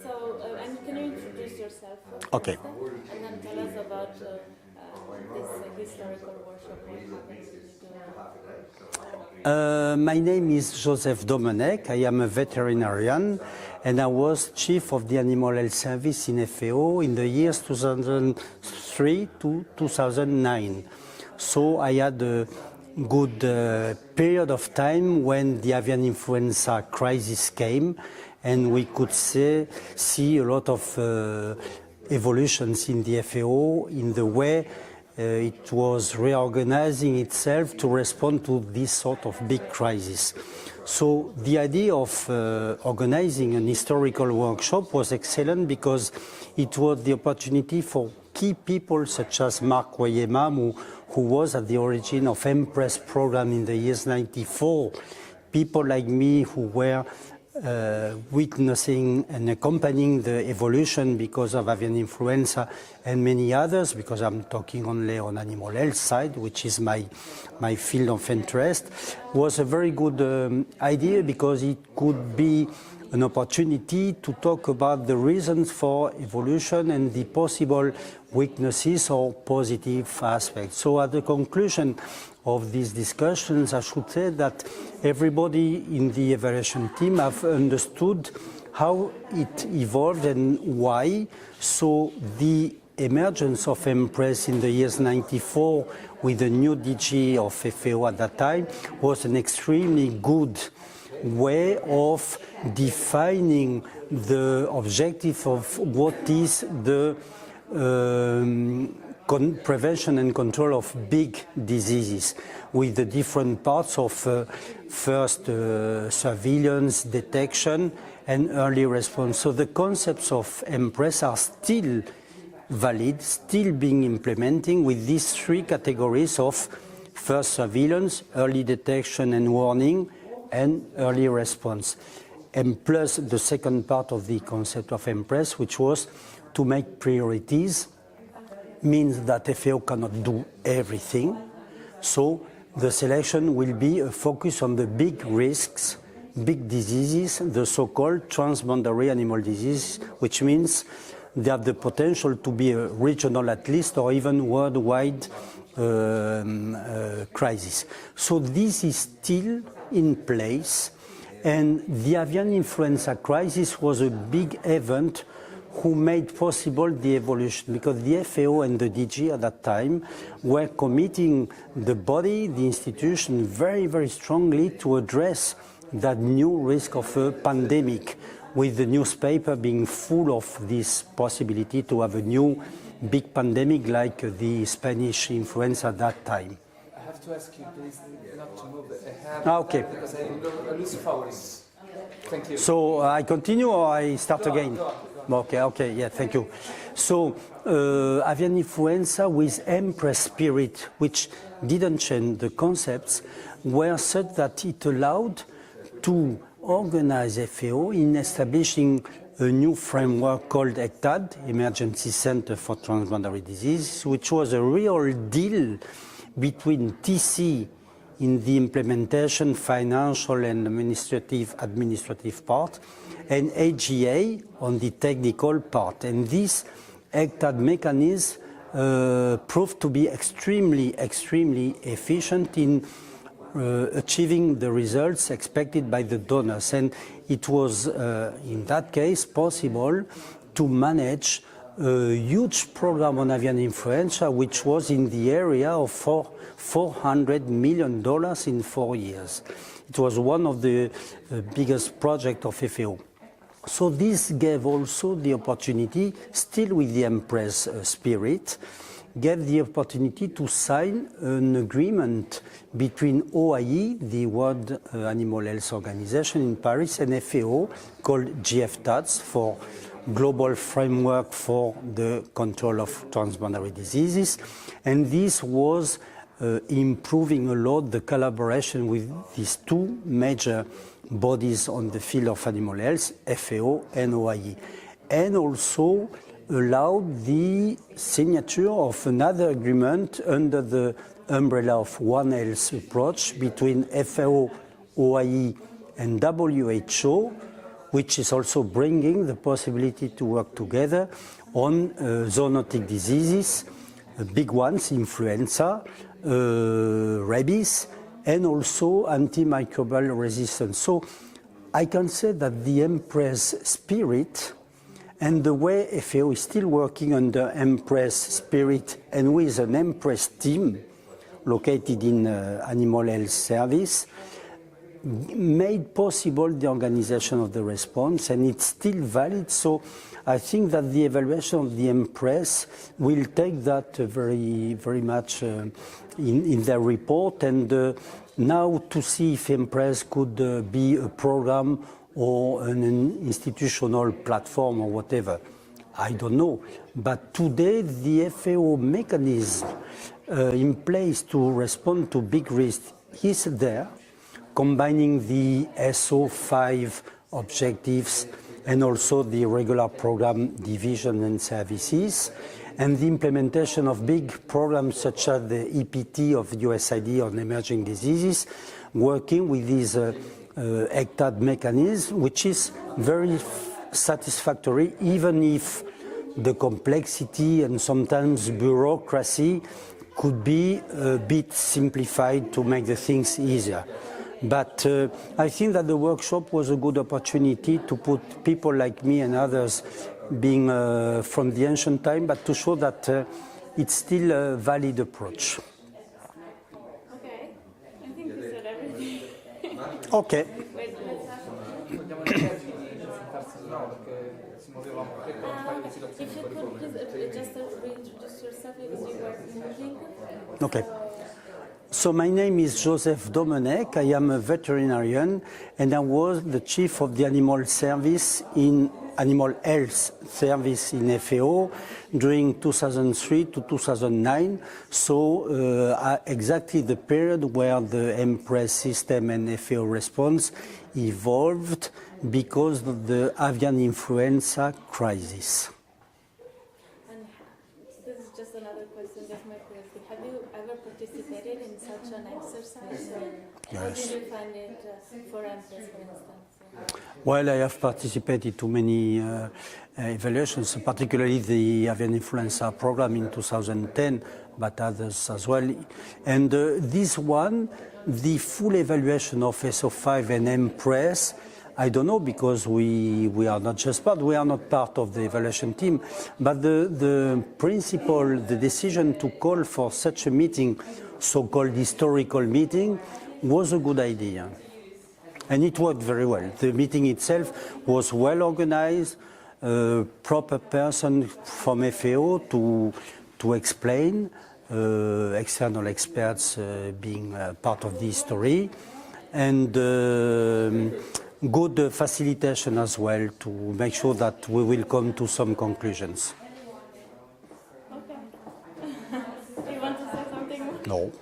So, and can you introduce yourself? Okay. And then tell us about this historical workshop. What happened when you do? My name is Joseph Domenech. I am a veterinarian, and I was chief of the Animal Health Service in FAO in the years 2003 to 2009. So I had a good period of time when the avian influenza crisis came, and we could see a lot of evolutions in the FAO in the way it was reorganizing itself to respond to this sort of big crisis. So the idea of organizing an historical workshop was excellent because it was the opportunity for key people such as Mark Wayemam, who was at the origin of MPRESS program in the years 94, people like me who were witnessing and accompanying the evolution because of avian influenza, and many others, because I'm talking only on animal health side, which is my field of interest, was a very good idea because it could be an opportunity to talk about the reasons for evolution and the possible weaknesses or positive aspects. So at the conclusion of these discussions, I should say that everybody in the evaluation team have understood how it evolved and why. So the emergence of MPRESS in the years 94 with the new DG of FAO at that time was an extremely good way of defining the objective of what is the prevention and control of big diseases, with the different parts of first surveillance, detection, and early response. So the concepts of MPRESS are still valid, still being implemented with these three categories of first surveillance, early detection and warning, and early response. And plus the second part of the concept of MPRESS, which was to make priorities, means that FAO cannot do everything. So the selection will be a focus on the big risks, big diseases, the so-called transboundary animal diseases, which means they have the potential to be a regional at least or even worldwide crisis. So this is still in place, and the avian influenza crisis was a big event who made possible the evolution, because the FAO and the DG at that time were committing the body, the institution, very, very strongly to address that new risk of a pandemic, with the newspaper being full of this possibility to have a new big pandemic like the Spanish influenza at that time. I have to ask you, please, not to move ahead. Okay. Because I lose focus. Thank you. So I continue or I start again? Go on. Okay, yeah, thank you. So avian influenza with MPRESS spirit, which didn't change the concepts, were such that it allowed to organize FAO in establishing a new framework called ECTAD, Emergency Center for Transboundary Disease, which was a real deal between TC in the implementation, financial and administrative part, and AGA on the technical part. And this ECTAD mechanism proved to be extremely efficient in achieving the results expected by the donors. And it was, in that case, possible to manage a huge program on avian influenza, which was in the area of $400 million in 4 years. It was one of the biggest projects of FAO. So this gave also the opportunity, still with the MPRESS spirit, gave the opportunity to sign an agreement between OIE, the World Animal Health Organization in Paris, and FAO, called GFTADS, for Global Framework for the Control of Transboundary Diseases. And this was improving a lot the collaboration with these two major bodies on the field of animal health, FAO and OIE, and also allowed the signature of another agreement under the umbrella of One Health approach between FAO, OIE and WHO, which is also bringing the possibility to work together on zoonotic diseases, big ones, influenza, rabies, and also antimicrobial resistance. So I can say that the Empress spirit and the way FAO is still working under Empress spirit and with an Empress team located in Animal Health Service made possible the organization of the response, and it's still valid. So I think that the evaluation of the Empress will take that very, very much in their report, and now to see if Empress could be a program or an institutional platform or whatever, I don't know. But today the FAO mechanism in place to respond to big risks is there, combining the SO5 objectives and also the regular program division and services, and the implementation of big programs such as the EPT of USAID on emerging diseases, working with these ECTAD mechanism, which is very satisfactory, even if the complexity and sometimes bureaucracy could be a bit simplified to make the things easier. But I think that the workshop was a good opportunity to put people like me and others being from the ancient time, but to show that it's still a valid approach. Okay, I think we said everything. Okay. Wait, if you could please just reintroduce yourself because you were moving. Okay. So my name is Joseph Domenech. I am a veterinarian, and I was the chief of the Animal Health Service in FAO during 2003 to 2009. So exactly the period where the Empress system and FAO response evolved because of the avian influenza crisis. And this is just another question, just my curiosity. Have you ever participated in such an exercise? How Yes. did you find it for Empress, for instance? Well, I have participated to many evaluations, particularly the avian influenza program in 2010, but others as well. And this one, the full evaluation of SO5 and Empress, I don't know, because we are not just part, we are not part of the evaluation team, but the principle, the decision to call for such a meeting, so-called historical meeting, was a good idea. And it worked very well. The meeting itself was well organized, proper person from FAO to explain, external experts being part of the history, and good facilitation as well to make sure that we will come to some conclusions. Okay. Do you want to say something more? No.